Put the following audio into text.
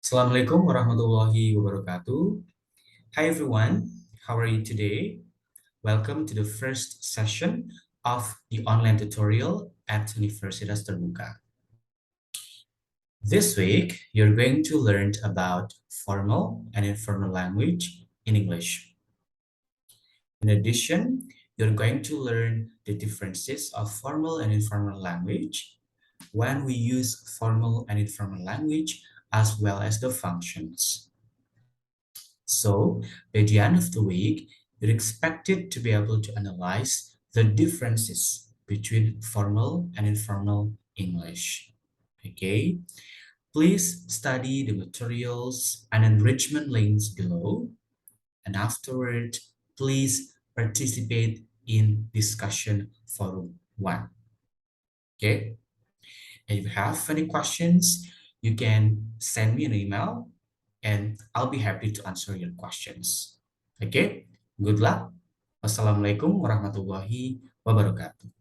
Assalamualaikum warahmatullahi wabarakatuh. Hi everyone, how are you today? Welcome to the first session of the online tutorial at Universitas Terbuka. This week, you're going to learn about formal and informal language in English. In addition, you're going to learn the differences of formal and informal language, when we use formal and informal language, as well as the functions. So, by the end of the week, you're expected to be able to analyze the differences between formal and informal English. Okay, please study the materials and enrichment links below, and afterward, please participate in discussion forum 1. Okay, and if you have any questions, you can send me an email and I'll be happy to answer your questions. Okay, good luck. Wassalamualaikum warahmatullahi wabarakatuh.